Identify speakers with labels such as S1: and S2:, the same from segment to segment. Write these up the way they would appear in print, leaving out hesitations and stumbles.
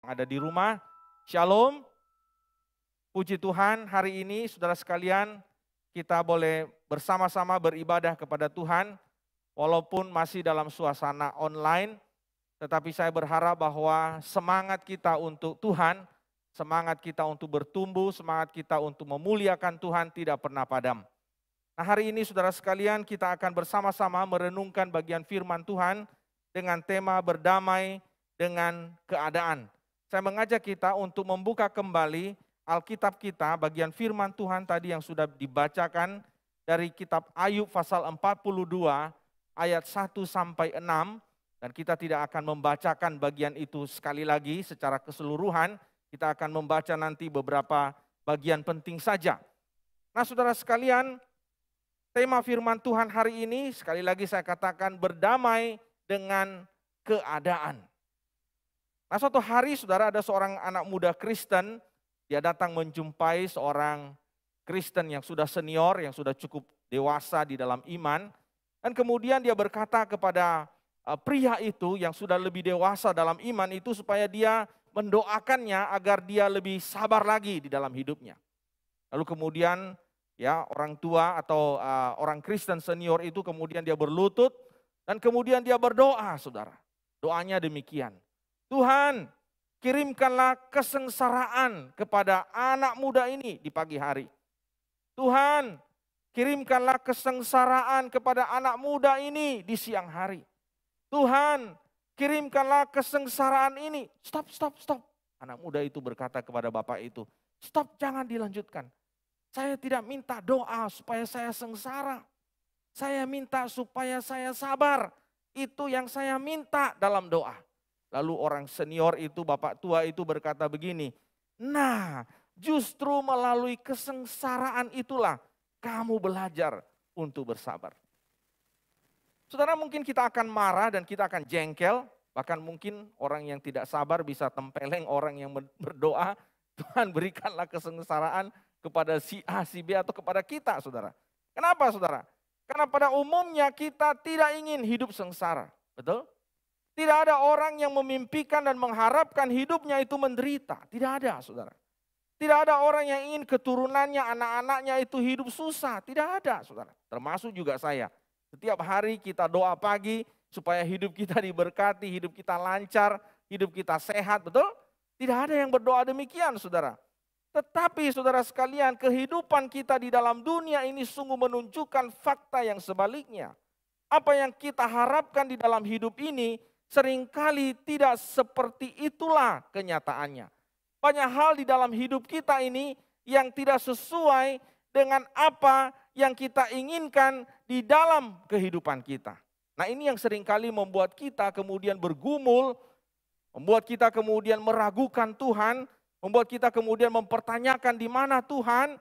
S1: Ada di rumah, Shalom. Puji Tuhan, hari ini saudara sekalian kita boleh bersama-sama beribadah kepada Tuhan walaupun masih dalam suasana online, tetapi saya berharap bahwa semangat kita untuk Tuhan, semangat kita untuk bertumbuh, semangat kita untuk memuliakan Tuhan tidak pernah padam. Nah, hari ini saudara sekalian kita akan bersama-sama merenungkan bagian firman Tuhan dengan tema berdamai dengan keadaan. Saya mengajak kita untuk membuka kembali Alkitab kita, bagian firman Tuhan tadi yang sudah dibacakan dari kitab Ayub pasal 42 ayat 1 sampai 6. Dan kita tidak akan membacakan bagian itu sekali lagi secara keseluruhan. Kita akan membaca nanti beberapa bagian penting saja. Nah saudara sekalian, tema firman Tuhan hari ini sekali lagi saya katakan berdamai dengan keadaan. Nah suatu hari saudara ada seorang anak muda Kristen, dia datang menjumpai seorang Kristen yang sudah senior, yang sudah cukup dewasa di dalam iman. Dan kemudian dia berkata kepada pria itu yang sudah lebih dewasa dalam iman itu supaya dia mendoakannya agar dia lebih sabar lagi di dalam hidupnya. Lalu kemudian ya orang tua atau orang Kristen senior itu kemudian dia berlutut dan kemudian dia berdoa saudara. Doanya demikian. Tuhan, kirimkanlah kesengsaraan kepada anak muda ini di pagi hari. Tuhan, kirimkanlah kesengsaraan kepada anak muda ini di siang hari. Tuhan, kirimkanlah kesengsaraan ini. Stop. Anak muda itu berkata kepada bapak itu, stop, jangan dilanjutkan. Saya tidak minta doa supaya saya sengsara. Saya minta supaya saya sabar. Itu yang saya minta dalam doa. Lalu orang senior itu, bapak tua itu berkata begini, nah justru melalui kesengsaraan itulah kamu belajar untuk bersabar. Saudara, mungkin kita akan marah dan kita akan jengkel, bahkan mungkin orang yang tidak sabar bisa tempeleng orang yang berdoa, Tuhan berikanlah kesengsaraan kepada si A, si B atau kepada kita saudara. Kenapa saudara? Karena pada umumnya kita tidak ingin hidup sengsara, betul? Tidak ada orang yang memimpikan dan mengharapkan hidupnya itu menderita. Tidak ada, saudara. Tidak ada orang yang ingin keturunannya, anak-anaknya itu hidup susah. Tidak ada, saudara. Termasuk juga saya. Setiap hari kita doa pagi supaya hidup kita diberkati, hidup kita lancar, hidup kita sehat, betul? Tidak ada yang berdoa demikian, saudara. Tetapi saudara sekalian, kehidupan kita di dalam dunia ini sungguh menunjukkan fakta yang sebaliknya. Apa yang kita harapkan di dalam hidup ini, seringkali tidak seperti itulah kenyataannya. Banyak hal di dalam hidup kita ini yang tidak sesuai dengan apa yang kita inginkan di dalam kehidupan kita. Nah ini yang seringkali membuat kita kemudian bergumul, membuat kita kemudian meragukan Tuhan, membuat kita kemudian mempertanyakan di mana Tuhan.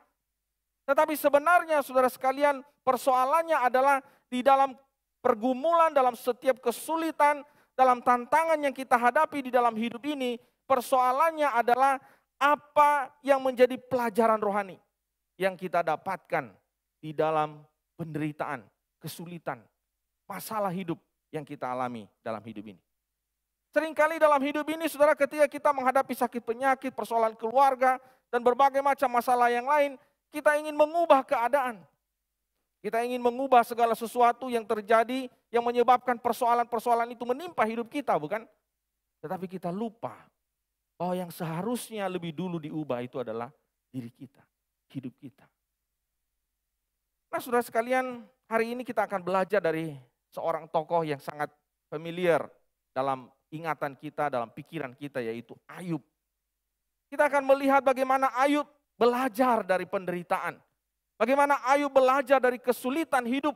S1: Tetapi sebenarnya saudara sekalian persoalannya adalah di dalam pergumulan, dalam setiap kesulitan, dalam tantangan yang kita hadapi di dalam hidup ini, persoalannya adalah apa yang menjadi pelajaran rohani yang kita dapatkan di dalam penderitaan, kesulitan, masalah hidup yang kita alami dalam hidup ini. Seringkali dalam hidup ini, saudara, ketika kita menghadapi sakit penyakit, persoalan keluarga, dan berbagai macam masalah yang lain, kita ingin mengubah keadaan. Kita ingin mengubah segala sesuatu yang terjadi yang menyebabkan persoalan-persoalan itu menimpa hidup kita, bukan? Tetapi kita lupa bahwa yang seharusnya lebih dulu diubah itu adalah diri kita, hidup kita. Nah saudara sekalian, hari ini kita akan belajar dari seorang tokoh yang sangat familiar dalam ingatan kita, dalam pikiran kita, yaitu Ayub. Kita akan melihat bagaimana Ayub belajar dari penderitaan. Bagaimana Ayub belajar dari kesulitan hidup.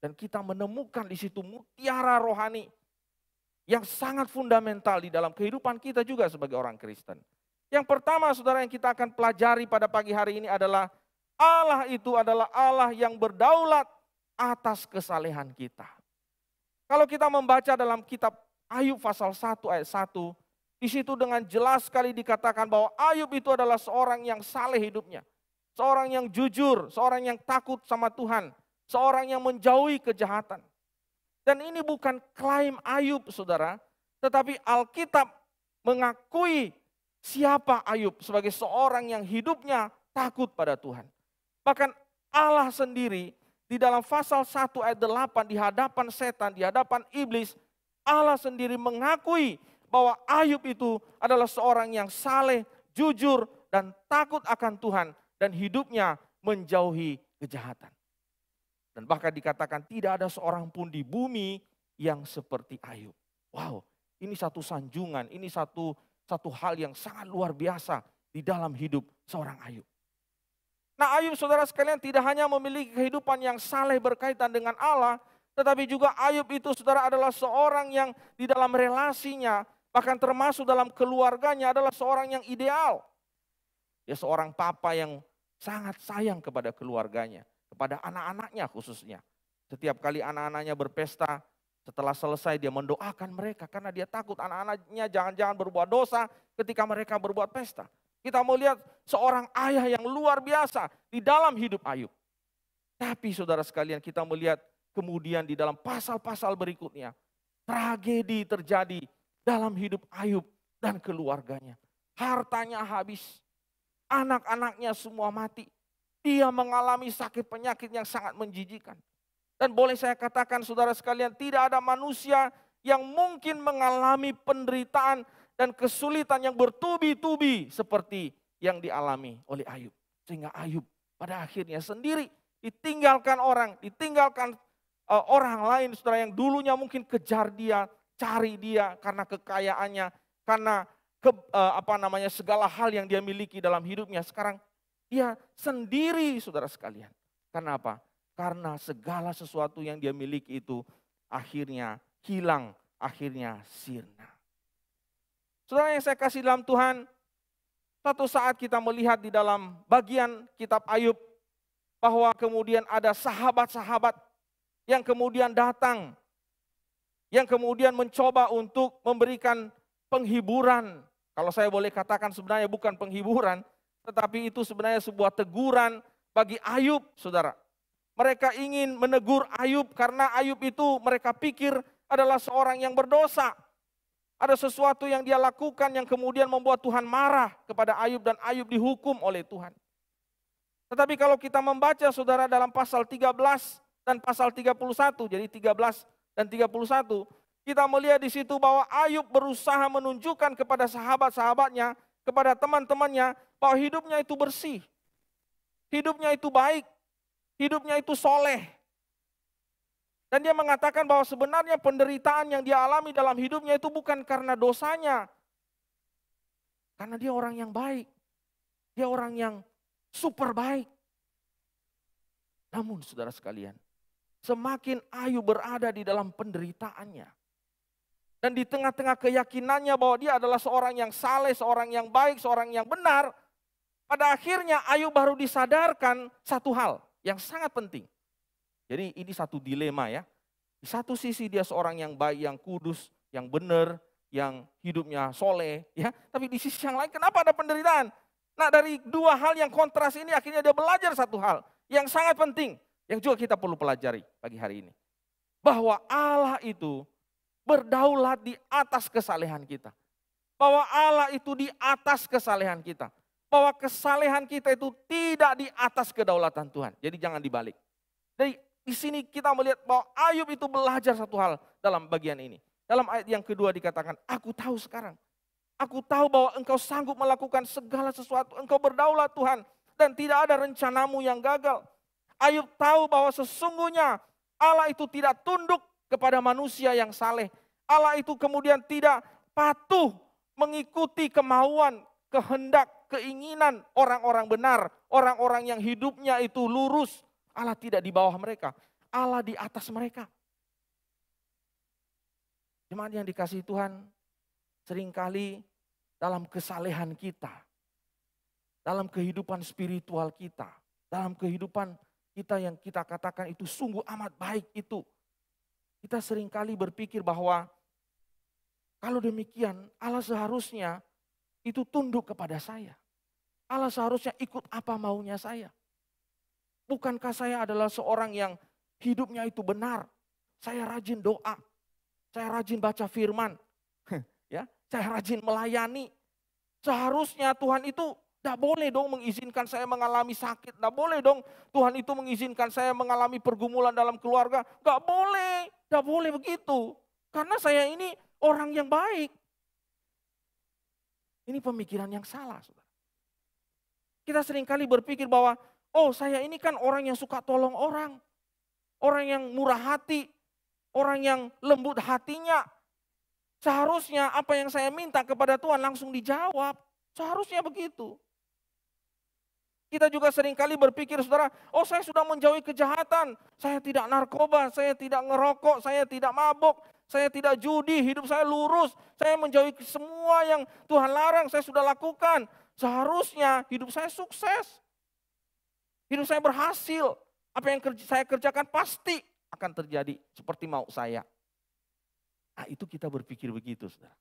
S1: Dan kita menemukan di situ mutiara rohani yang sangat fundamental di dalam kehidupan kita juga sebagai orang Kristen. Yang pertama saudara yang kita akan pelajari pada pagi hari ini adalah Allah itu adalah Allah yang berdaulat atas kesalehan kita. Kalau kita membaca dalam kitab Ayub pasal 1 ayat 1, di situ dengan jelas sekali dikatakan bahwa Ayub itu adalah seorang yang saleh hidupnya. Seorang yang jujur, seorang yang takut sama Tuhan, seorang yang menjauhi kejahatan. Dan ini bukan klaim Ayub saudara, tetapi Alkitab mengakui siapa Ayub sebagai seorang yang hidupnya takut pada Tuhan. Bahkan Allah sendiri di dalam pasal 1 ayat 8 di hadapan setan, di hadapan iblis, Allah sendiri mengakui bahwa Ayub itu adalah seorang yang saleh, jujur, dan takut akan Tuhan. Dan hidupnya menjauhi kejahatan. Dan bahkan dikatakan tidak ada seorang pun di bumi yang seperti Ayub. Wow, ini satu sanjungan, ini satu hal yang sangat luar biasa di dalam hidup seorang Ayub. Nah, Ayub saudara sekalian tidak hanya memiliki kehidupan yang saleh berkaitan dengan Allah, tetapi juga Ayub itu saudara adalah seorang yang di dalam relasinya, bahkan termasuk dalam keluarganya adalah seorang yang ideal. Dia seorang papa yang sangat sayang kepada keluarganya, kepada anak-anaknya khususnya. Setiap kali anak-anaknya berpesta, setelah selesai dia mendoakan mereka karena dia takut anak-anaknya jangan-jangan berbuat dosa ketika mereka berbuat pesta. Kita mau lihat seorang ayah yang luar biasa di dalam hidup Ayub. Tapi saudara sekalian kita melihat kemudian di dalam pasal-pasal berikutnya, tragedi terjadi dalam hidup Ayub dan keluarganya. Hartanya habis, anak-anaknya semua mati. Dia mengalami sakit penyakit yang sangat menjijikan. Dan boleh saya katakan saudara sekalian, tidak ada manusia yang mungkin mengalami penderitaan dan kesulitan yang bertubi-tubi seperti yang dialami oleh Ayub. Sehingga Ayub pada akhirnya sendiri ditinggalkan orang, ditinggalkan orang lain saudara yang dulunya mungkin kejar dia, cari dia karena kekayaannya, karena segala hal yang dia miliki dalam hidupnya. Sekarang dia sendiri saudara sekalian. Karena apa? Karena segala sesuatu yang dia miliki itu akhirnya hilang, akhirnya sirna. Saudara yang saya kasih dalam Tuhan, satu saat kita melihat di dalam bagian kitab Ayub, bahwa kemudian ada sahabat-sahabat yang kemudian datang, yang kemudian mencoba untuk memberikan penghiburan. Kalau saya boleh katakan sebenarnya bukan penghiburan, tetapi itu sebenarnya sebuah teguran bagi Ayub, saudara. Mereka ingin menegur Ayub karena Ayub itu mereka pikir adalah seorang yang berdosa. Ada sesuatu yang dia lakukan yang kemudian membuat Tuhan marah kepada Ayub dan Ayub dihukum oleh Tuhan. Tetapi kalau kita membaca saudara dalam pasal 13 dan pasal 31, jadi 13 dan 31, kita melihat di situ bahwa Ayub berusaha menunjukkan kepada sahabat-sahabatnya, kepada teman-temannya, bahwa hidupnya itu bersih, hidupnya itu baik, hidupnya itu soleh. Dan dia mengatakan bahwa sebenarnya penderitaan yang dia alami dalam hidupnya itu bukan karena dosanya. Karena dia orang yang baik. Dia orang yang super baik. Namun saudara sekalian, semakin Ayub berada di dalam penderitaannya. Dan di tengah-tengah keyakinannya bahwa dia adalah seorang yang saleh, seorang yang baik, seorang yang benar. Pada akhirnya Ayub baru disadarkan satu hal yang sangat penting. Jadi ini satu dilema ya. Di satu sisi dia seorang yang baik, yang kudus, yang benar, yang hidupnya soleh. Ya. Tapi di sisi yang lain kenapa ada penderitaan? Nah dari dua hal yang kontras ini akhirnya dia belajar satu hal yang sangat penting. Yang juga kita perlu pelajari pagi hari ini. Bahwa Allah itu berdaulat di atas kesalehan kita. Bahwa Allah itu di atas kesalehan kita. Bahwa kesalehan kita itu tidak di atas kedaulatan Tuhan. Jadi jangan dibalik. Jadi di sini kita melihat bahwa Ayub itu belajar satu hal dalam bagian ini. Dalam ayat yang kedua dikatakan, aku tahu sekarang. Aku tahu bahwa engkau sanggup melakukan segala sesuatu. Engkau berdaulat Tuhan. Dan tidak ada rencanamu yang gagal. Ayub tahu bahwa sesungguhnya Allah itu tidak tunduk kepada manusia yang saleh. Allah itu kemudian tidak patuh mengikuti kemauan, kehendak, keinginan orang-orang benar. Orang-orang yang hidupnya itu lurus. Allah tidak di bawah mereka. Allah di atas mereka. Jemaat yang dikasihi Tuhan, seringkali dalam kesalehan kita, dalam kehidupan spiritual kita, dalam kehidupan kita yang kita katakan itu sungguh amat baik itu, kita seringkali berpikir bahwa kalau demikian Allah seharusnya itu tunduk kepada saya. Allah seharusnya ikut apa maunya saya. Bukankah saya adalah seorang yang hidupnya itu benar? Saya rajin doa, saya rajin baca firman, ya, saya rajin melayani. Seharusnya Tuhan itu tidak boleh dong mengizinkan saya mengalami sakit. Tidak boleh dong Tuhan itu mengizinkan saya mengalami pergumulan dalam keluarga. Tidak boleh, tidak boleh begitu. Karena saya ini orang yang baik. Ini pemikiran yang salah, saudara. Kita seringkali berpikir bahwa, oh saya ini kan orang yang suka tolong orang. Orang yang murah hati. Orang yang lembut hatinya. Seharusnya apa yang saya minta kepada Tuhan langsung dijawab. Seharusnya begitu. Kita juga seringkali berpikir, saudara, oh saya sudah menjauhi kejahatan. Saya tidak narkoba, saya tidak ngerokok, saya tidak mabuk, saya tidak judi, hidup saya lurus. Saya menjauhi semua yang Tuhan larang, saya sudah lakukan. Seharusnya hidup saya sukses. Hidup saya berhasil. Apa yang saya kerjakan pasti akan terjadi seperti mau saya. Nah itu kita berpikir begitu, saudara.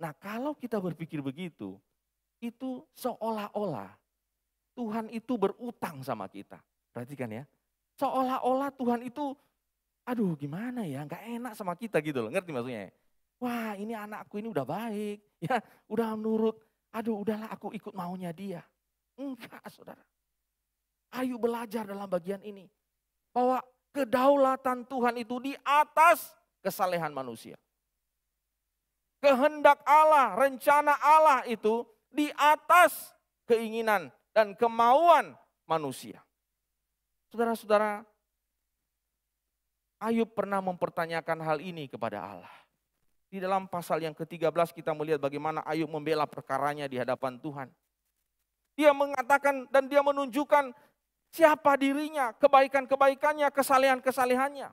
S1: Nah kalau kita berpikir begitu, itu seolah-olah Tuhan itu berutang sama kita. Perhatikan ya. Seolah-olah Tuhan itu, aduh gimana ya, gak enak sama kita gitu loh. Ngerti maksudnya? Wah ini anakku ini udah baik, ya udah nurut. Aduh udahlah aku ikut maunya dia. Enggak saudara. Ayo belajar dalam bagian ini. Bahwa kedaulatan Tuhan itu di atas kesalehan manusia. Kehendak Allah, rencana Allah itu di atas keinginan dan kemauan manusia. Saudara-saudara, Ayub pernah mempertanyakan hal ini kepada Allah. Di dalam pasal yang ke-13 kita melihat bagaimana Ayub membela perkaranya di hadapan Tuhan. Dia mengatakan dan dia menunjukkan siapa dirinya, kebaikan-kebaikannya, kesalehan-kesalehannya.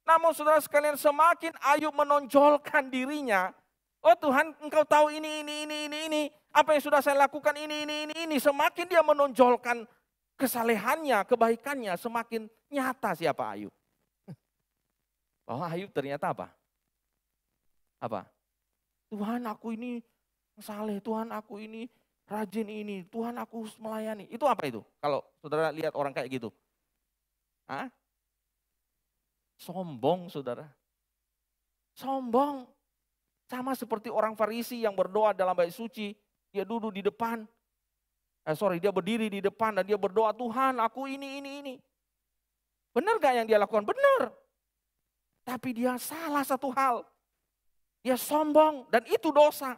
S1: Namun saudara sekalian semakin Ayub menonjolkan dirinya, oh Tuhan engkau tahu ini. Apa yang sudah saya lakukan ini. Semakin dia menonjolkan kesalehannya, kebaikannya, semakin nyata siapa Ayub. Bahwa Ayub ternyata apa? Apa? Tuhan aku ini saleh, Tuhan aku ini rajin ini, Tuhan aku melayani. Itu apa itu? Kalau saudara lihat orang kayak gitu. Hah? Sombong saudara. Sombong. Sama seperti orang Farisi yang berdoa dalam bait suci. Dia duduk di depan. Dia berdiri di depan dan dia berdoa, Tuhan aku ini. Benar gak yang dia lakukan? Benar. Tapi dia salah satu hal. Dia sombong dan itu dosa.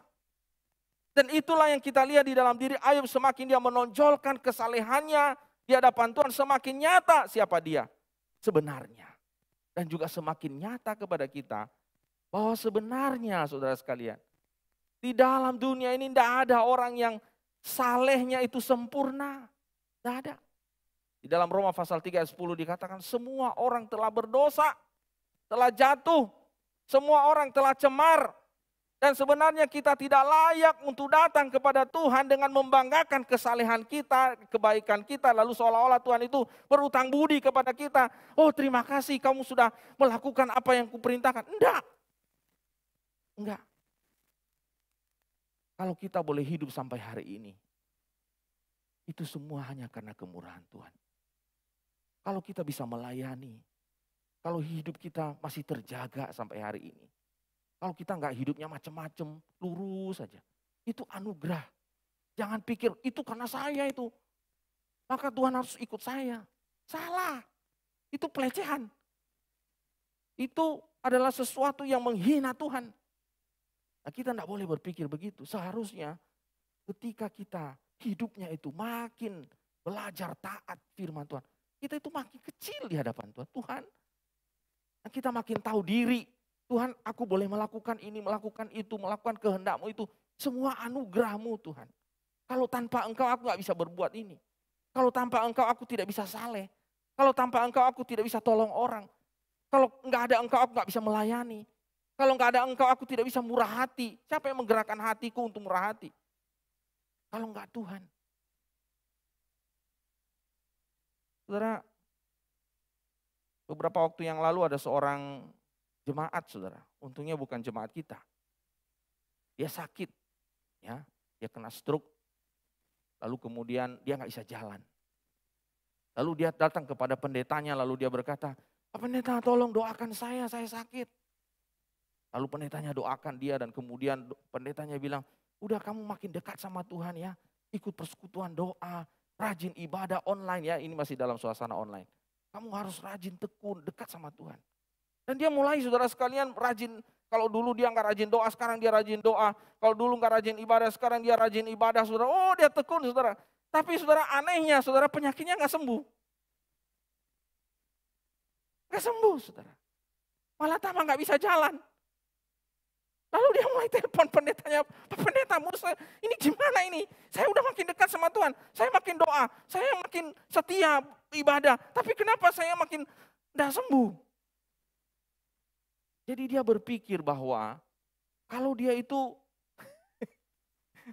S1: Dan itulah yang kita lihat di dalam diri Ayub, semakin dia menonjolkan kesalehannya di hadapan Tuhan, semakin nyata siapa dia sebenarnya. Dan juga semakin nyata kepada kita bahwa sebenarnya saudara sekalian, di dalam dunia ini tidak ada orang yang salehnya itu sempurna. Tidak ada. Di dalam Roma pasal 3 ayat 10 dikatakan semua orang telah berdosa, telah jatuh, semua orang telah cemar. Dan sebenarnya kita tidak layak untuk datang kepada Tuhan dengan membanggakan kesalehan kita, kebaikan kita. Lalu seolah-olah Tuhan itu berutang budi kepada kita. Oh terima kasih kamu sudah melakukan apa yang kuperintahkan. Enggak. Kalau kita boleh hidup sampai hari ini, itu semua hanya karena kemurahan Tuhan. Kalau kita bisa melayani, kalau hidup kita masih terjaga sampai hari ini, kalau kita enggak hidupnya macam-macam, lurus saja, itu anugerah. Jangan pikir itu karena saya itu, maka Tuhan harus ikut saya. Salah, itu pelecehan. Itu adalah sesuatu yang menghina Tuhan. Nah, kita tidak boleh berpikir begitu. Seharusnya ketika kita hidupnya itu makin belajar taat firman Tuhan, kita itu makin kecil di hadapan Tuhan. Tuhan, kita makin tahu diri. Tuhan, aku boleh melakukan ini, melakukan itu, melakukan kehendak-Mu itu. Semua anugerah-Mu Tuhan. Kalau tanpa Engkau aku gak bisa berbuat ini. Kalau tanpa Engkau aku tidak bisa saleh. Kalau tanpa Engkau aku tidak bisa tolong orang. Kalau gak ada Engkau aku gak bisa melayani. Kalau gak ada Engkau aku tidak bisa murah hati. Siapa yang menggerakkan hatiku untuk murah hati? Kalau gak Tuhan. Saudara, beberapa waktu yang lalu ada seorang jemaat saudara, untungnya bukan jemaat kita. Dia sakit, ya, dia kena stroke, lalu kemudian dia nggak bisa jalan. Lalu dia datang kepada pendetanya, lalu dia berkata, Pak Pendeta tolong doakan saya sakit. Lalu pendetanya doakan dia dan kemudian pendetanya bilang, udah kamu makin dekat sama Tuhan ya. Ikut persekutuan doa, rajin ibadah online ya. Ini masih dalam suasana online. Kamu harus rajin tekun, dekat sama Tuhan. Dan dia mulai saudara sekalian rajin. Kalau dulu dia nggak rajin doa, sekarang dia rajin doa. Kalau dulu nggak rajin ibadah, sekarang dia rajin ibadah saudara. Oh dia tekun saudara. Tapi saudara anehnya saudara penyakitnya nggak sembuh. Nggak sembuh saudara. Malah tambah nggak bisa jalan. Lalu dia mulai telepon pendetanya, Pak Pendeta, ini gimana ini? Saya udah makin dekat sama Tuhan, saya makin doa, saya makin setia ibadah. Tapi kenapa saya makin tidak sembuh? Jadi dia berpikir bahwa kalau dia itu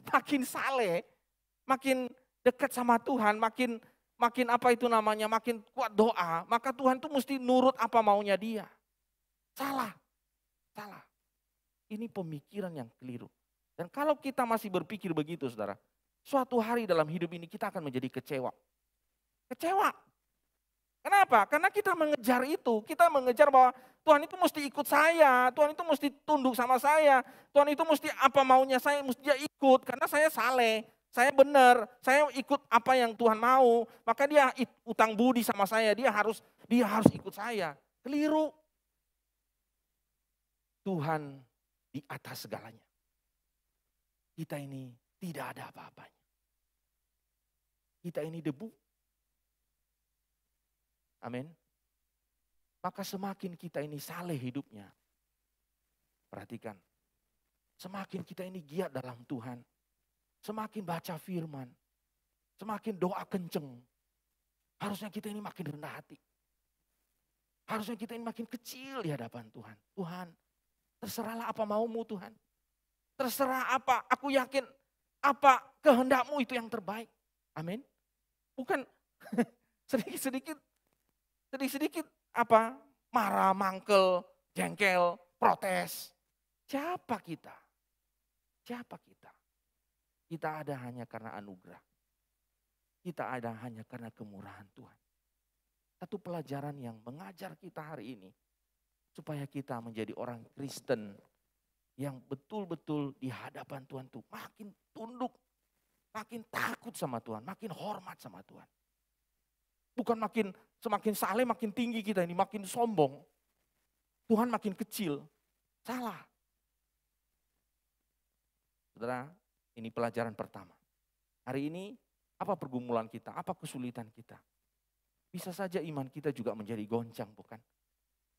S1: makin saleh, makin dekat sama Tuhan, makin apa itu namanya, makin kuat doa, maka Tuhan tuh mesti nurut apa maunya dia. Salah. Ini pemikiran yang keliru. Dan kalau kita masih berpikir begitu saudara, suatu hari dalam hidup ini kita akan menjadi kecewa. Kecewa. Kenapa? Karena kita mengejar itu, kita mengejar bahwa Tuhan itu mesti ikut saya, Tuhan itu mesti tunduk sama saya, Tuhan itu mesti apa maunya saya, mesti dia ikut, karena saya saleh, saya benar, saya ikut apa yang Tuhan mau, maka dia utang budi sama saya, dia harus ikut saya. Keliru. Tuhan di atas segalanya. Kita ini tidak ada apa-apanya. Kita ini debu. Amin. Maka semakin kita ini saleh hidupnya. Perhatikan. Semakin kita ini giat dalam Tuhan. Semakin baca firman. Semakin doa kenceng. Harusnya kita ini makin rendah hati. Harusnya kita ini makin kecil di hadapan Tuhan. Tuhan, terserahlah apa maumu Tuhan. Terserah apa, aku yakin apa kehendakmu itu yang terbaik. Amin. Bukan sedikit-sedikit apa marah, mangkel, jengkel, protes. Siapa kita? Siapa kita? Kita ada hanya karena anugerah. Kita ada hanya karena kemurahan Tuhan. Satu pelajaran yang mengajar kita hari ini. Supaya kita menjadi orang Kristen yang betul-betul di hadapan Tuhan tuh makin tunduk, makin takut sama Tuhan, makin hormat sama Tuhan. Bukan semakin saleh makin tinggi kita ini, makin sombong. Tuhan makin kecil. Salah. Saudara, ini pelajaran pertama. Hari ini apa pergumulan kita, apa kesulitan kita? Bisa saja iman kita juga menjadi goncang, bukan?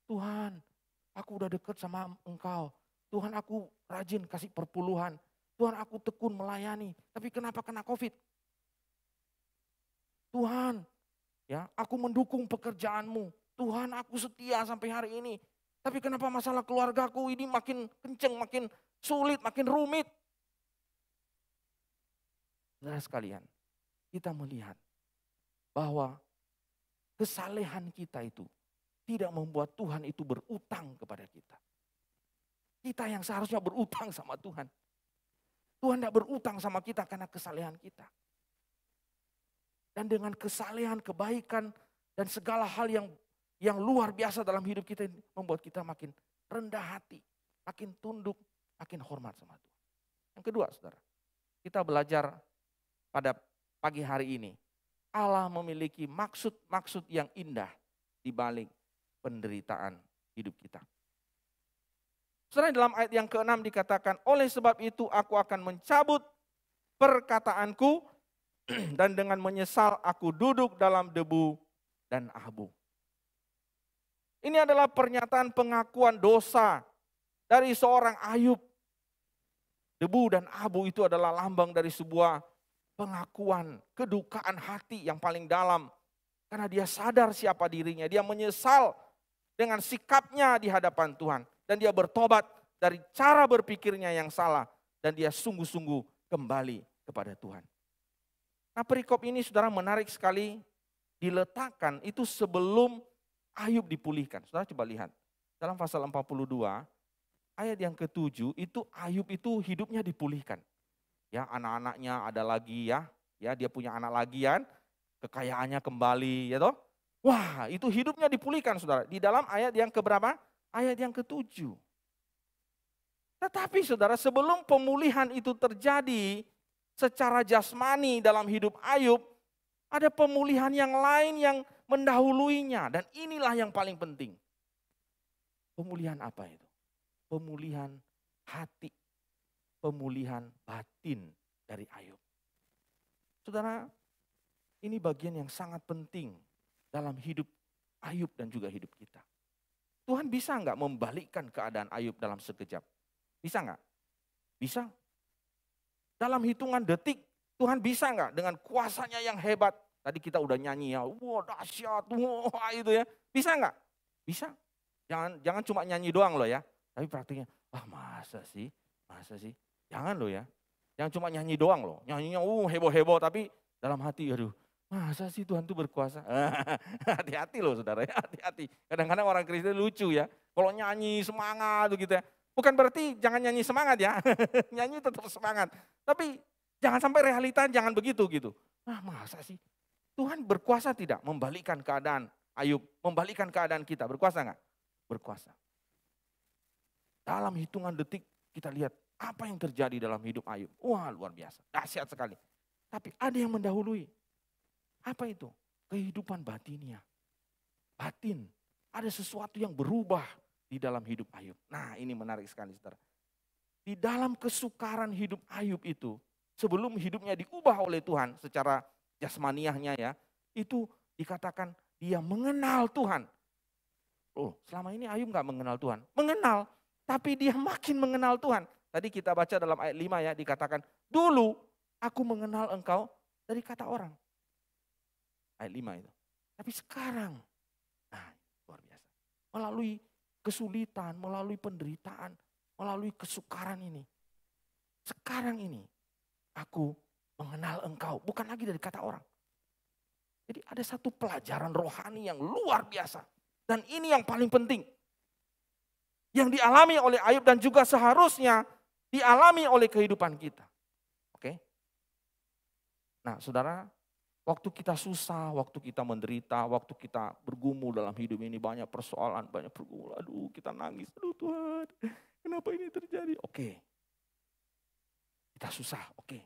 S1: Tuhan, aku udah dekat sama Engkau. Tuhan, aku rajin kasih perpuluhan. Tuhan, aku tekun melayani. Tapi kenapa kena COVID? Tuhan, ya, aku mendukung pekerjaan-Mu. Tuhan, aku setia sampai hari ini. Tapi kenapa masalah keluargaku ini makin kenceng, makin sulit, makin rumit? Saudara sekalian, kita melihat bahwa kesalehan kita itu tidak membuat Tuhan itu berutang kepada kita. Kita yang seharusnya berutang sama Tuhan. Tuhan tidak berutang sama kita karena kesalehan kita. Dan dengan kesalehan, kebaikan, dan segala hal yang luar biasa dalam hidup kita membuat kita makin rendah hati, makin tunduk, makin hormat sama Tuhan. Yang kedua saudara, kita belajar pada pagi hari ini. Allah memiliki maksud-maksud yang indah di balik penderitaan hidup kita. Setelah dalam ayat yang ke-6 dikatakan, oleh sebab itu aku akan mencabut perkataanku dan dengan menyesal aku duduk dalam debu dan abu. Ini adalah pernyataan pengakuan dosa dari seorang Ayub. Debu dan abu itu adalah lambang dari sebuah pengakuan, kedukaan hati yang paling dalam. Karena dia sadar siapa dirinya, dia menyesal dengan sikapnya di hadapan Tuhan. Dan dia bertobat dari cara berpikirnya yang salah. Dan dia sungguh-sungguh kembali kepada Tuhan. Nah perikop ini saudara menarik sekali diletakkan itu sebelum Ayub dipulihkan. Saudara coba lihat, dalam pasal 42 ayat yang ke-7 itu Ayub itu hidupnya dipulihkan. Ya anak-anaknya ada lagi ya dia punya anak lagi kan, kekayaannya kembali ya toh. Wah itu hidupnya dipulihkan saudara. Di dalam ayat yang keberapa? Ayat yang ke-7. Tetapi saudara, sebelum pemulihan itu terjadi secara jasmani dalam hidup Ayub, ada pemulihan yang lain yang mendahuluinya. Dan inilah yang paling penting. Pemulihan apa itu? Pemulihan hati, pemulihan batin dari Ayub. Saudara, ini bagian yang sangat penting dalam hidup Ayub dan juga hidup kita. Tuhan bisa nggak membalikkan keadaan Ayub dalam sekejap? Bisa nggak? Bisa. Dalam hitungan detik, Tuhan bisa nggak dengan kuasanya yang hebat? Tadi kita udah nyanyi ya, wah dahsyat, wah itu ya. Bisa nggak? Bisa. Jangan cuma nyanyi doang loh ya. Tapi praktiknya, masa sih? Jangan loh ya. Jangan cuma nyanyi doang loh. Nyanyinya heboh-heboh, tapi dalam hati, aduh, masa sih Tuhan tuh berkuasa? Hati-hati loh saudara ya, hati-hati. Kadang-kadang orang Kristen lucu ya. Kalau nyanyi semangat gitu ya. Bukan berarti jangan nyanyi semangat ya. Nyanyi tetap semangat. Tapi jangan sampai realita jangan begitu gitu. Masa sih? Tuhan berkuasa tidak membalikkan keadaan Ayub, membalikkan keadaan kita. Berkuasa enggak? Berkuasa. Dalam hitungan detik kita lihat apa yang terjadi dalam hidup Ayub. Wah, luar biasa, dahsyat sekali. Tapi ada yang mendahului. Apa itu? Kehidupan batinnya. Batin. Ada sesuatu yang berubah di dalam hidup Ayub. Nah, ini menarik sekali, saudara. Di dalam kesukaran hidup Ayub itu, sebelum hidupnya diubah oleh Tuhan secara jasmaniahnya ya, itu dikatakan dia mengenal Tuhan. Selama ini Ayub nggak mengenal Tuhan. Mengenal, tapi dia makin mengenal Tuhan. Tadi kita baca dalam ayat 5 ya, dikatakan, dulu aku mengenal engkau dari kata orang. Ayat 5 itu. Tapi sekarang, luar biasa. Melalui kesulitan, melalui penderitaan, melalui kesukaran ini. Sekarang ini, aku mengenal engkau, bukan lagi dari kata orang. Jadi ada satu pelajaran rohani yang luar biasa. Dan ini yang paling penting. Yang dialami oleh Ayub dan juga seharusnya dialami oleh kehidupan kita. Oke? Nah saudara, waktu kita susah, waktu kita menderita, waktu kita bergumul dalam hidup ini, banyak persoalan, banyak pergumulan. Aduh kita nangis, aduh Tuhan kenapa ini terjadi? Oke. Kita susah, oke.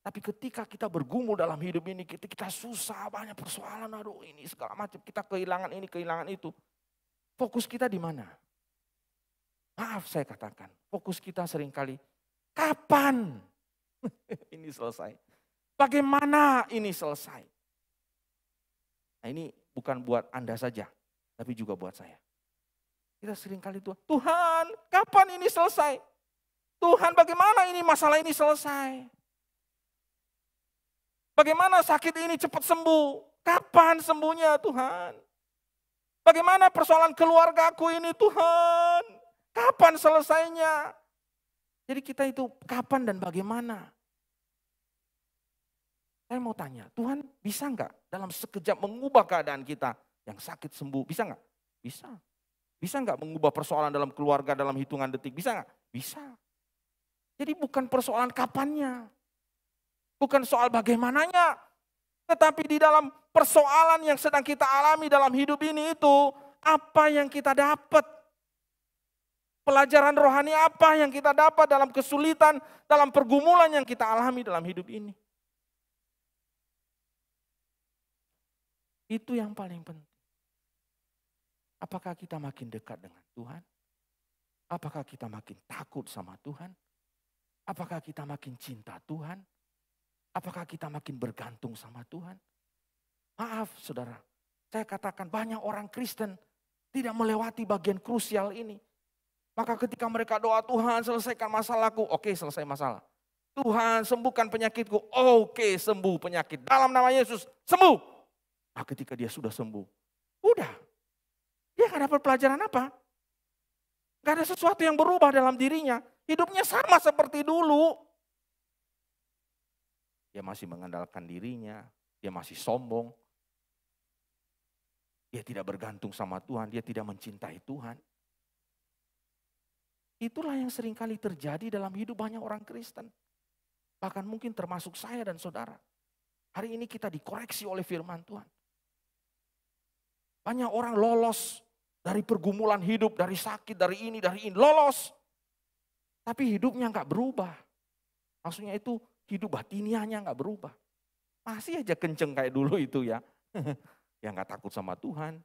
S1: Tapi ketika kita bergumul dalam hidup ini, kita susah, banyak persoalan, aduh ini segala macam, kita kehilangan ini, kehilangan itu. Fokus kita di mana? Maaf saya katakan, fokus kita seringkali, kapan ini selesai? Bagaimana ini selesai? Nah ini bukan buat Anda saja, tapi juga buat saya. Kita seringkali Tuhan kapan ini selesai? Tuhan bagaimana ini masalah ini selesai? Bagaimana sakit ini cepat sembuh? Kapan sembuhnya Tuhan? Bagaimana persoalan keluargaku ini Tuhan? Kapan selesainya? Jadi kita itu kapan dan bagaimana? Saya mau tanya, Tuhan bisa enggak dalam sekejap mengubah keadaan kita yang sakit sembuh? Bisa enggak? Bisa. Bisa enggak mengubah persoalan dalam keluarga dalam hitungan detik? Bisa enggak? Bisa. Jadi bukan persoalan kapannya. Bukan soal bagaimananya. Tetapi di dalam persoalan yang sedang kita alami dalam hidup ini itu, apa yang kita dapat? Pelajaran rohani apa yang kita dapat dalam kesulitan, dalam pergumulan yang kita alami dalam hidup ini? Itu yang paling penting. Apakah kita makin dekat dengan Tuhan? Apakah kita makin takut sama Tuhan? Apakah kita makin cinta Tuhan? Apakah kita makin bergantung sama Tuhan? Maaf saudara, saya katakan banyak orang Kristen tidak melewati bagian krusial ini. Maka ketika mereka doa, Tuhan selesaikan masalahku, oke selesai masalah. Tuhan sembuhkan penyakitku, oke sembuh penyakit. Dalam nama Yesus, sembuh. Nah ketika dia sudah sembuh, udah. Dia gak dapat pelajaran apa? Gak ada sesuatu yang berubah dalam dirinya. Hidupnya sama seperti dulu. Dia masih mengandalkan dirinya, dia masih sombong. Dia tidak bergantung sama Tuhan, dia tidak mencintai Tuhan. Itulah yang seringkali terjadi dalam hidup banyak orang Kristen. Bahkan mungkin termasuk saya dan saudara. Hari ini kita dikoreksi oleh firman Tuhan. Banyak orang lolos dari pergumulan hidup, dari sakit, dari ini, lolos. Tapi hidupnya nggak berubah. Maksudnya itu hidup batiniahnya nggak berubah. Masih aja kenceng kayak dulu itu ya. Ya nggak takut sama Tuhan.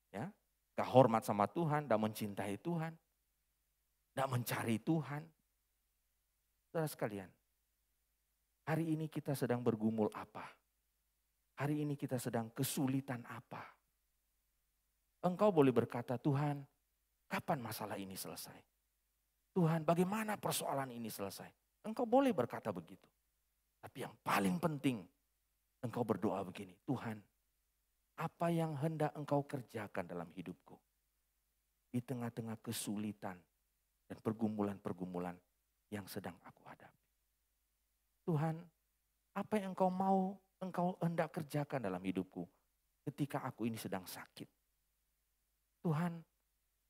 S1: Ya, nggak hormat sama Tuhan, nggak mencintai Tuhan. Nggak mencari Tuhan. Saudara sekalian, hari ini kita sedang bergumul apa? Hari ini kita sedang kesulitan apa? Engkau boleh berkata, Tuhan, kapan masalah ini selesai? Tuhan, bagaimana persoalan ini selesai? Engkau boleh berkata begitu. Tapi yang paling penting, engkau berdoa begini, Tuhan, apa yang hendak engkau kerjakan dalam hidupku? Di tengah-tengah kesulitan dan pergumulan-pergumulan yang sedang aku hadapi. Tuhan, apa yang engkau mau, engkau hendak kerjakan dalam hidupku ketika aku ini sedang sakit. Tuhan,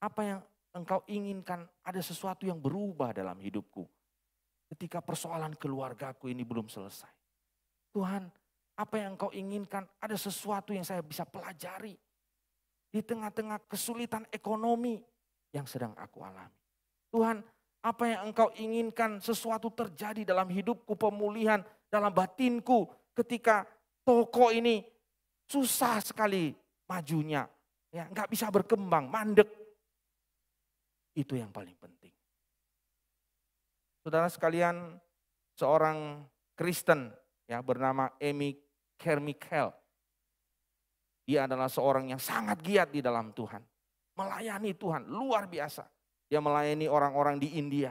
S1: apa yang engkau inginkan ada sesuatu yang berubah dalam hidupku ketika persoalan keluargaku ini belum selesai. Tuhan, apa yang engkau inginkan ada sesuatu yang saya bisa pelajari di tengah-tengah kesulitan ekonomi yang sedang aku alami. Tuhan, apa yang engkau inginkan sesuatu terjadi dalam hidupku, pemulihan dalam batinku ketika toko ini susah sekali majunya. Ya, nggak bisa berkembang, mandek. Itu yang paling penting. Saudara sekalian, seorang Kristen ya bernama Amy Carmichael. Dia adalah seorang yang sangat giat di dalam Tuhan. Melayani Tuhan, luar biasa. Dia melayani orang-orang di India.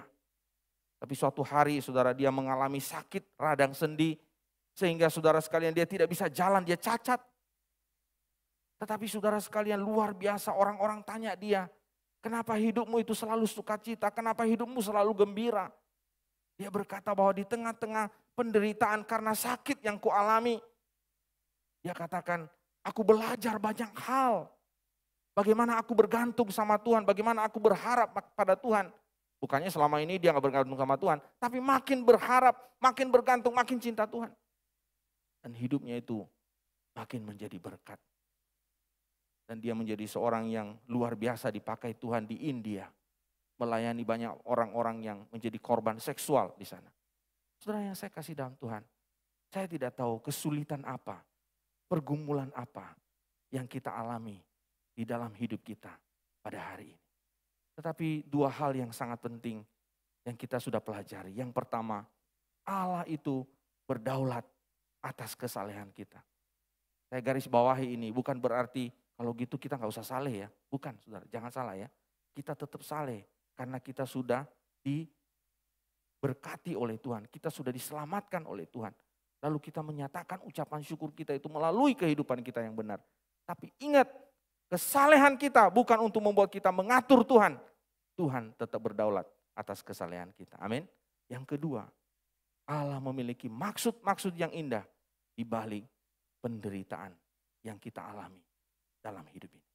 S1: Tapi suatu hari saudara dia mengalami sakit radang sendi. Sehingga saudara sekalian dia tidak bisa jalan, dia cacat. Tetapi saudara sekalian luar biasa orang-orang tanya dia. Kenapa hidupmu itu selalu sukacita? Kenapa hidupmu selalu gembira? Dia berkata bahwa di tengah-tengah penderitaan karena sakit yang kualami. Dia katakan, aku belajar banyak hal. Bagaimana aku bergantung sama Tuhan, bagaimana aku berharap pada Tuhan. Bukannya selama ini dia gak bergantung sama Tuhan, tapi makin berharap, makin bergantung, makin cinta Tuhan. Dan hidupnya itu makin menjadi berkat. Dan dia menjadi seorang yang luar biasa dipakai Tuhan di India. Melayani banyak orang-orang yang menjadi korban seksual di sana. Saudara yang saya kasih dalam Tuhan, saya tidak tahu kesulitan apa, pergumulan apa yang kita alami di dalam hidup kita pada hari ini. Tetapi dua hal yang sangat penting yang kita sudah pelajari. Yang pertama, Allah itu berdaulat atas kesalehan kita. Saya garis bawahi ini, bukan berarti kalau gitu kita nggak usah saleh ya. Bukan saudara, jangan salah ya. Kita tetap saleh karena kita sudah diberkati oleh Tuhan. Kita sudah diselamatkan oleh Tuhan. Lalu kita menyatakan ucapan syukur kita itu melalui kehidupan kita yang benar. Tapi ingat, kesalehan kita bukan untuk membuat kita mengatur Tuhan. Tuhan tetap berdaulat atas kesalehan kita. Amin. Yang kedua, Allah memiliki maksud-maksud yang indah di balik penderitaan yang kita alami dalam hidup ini.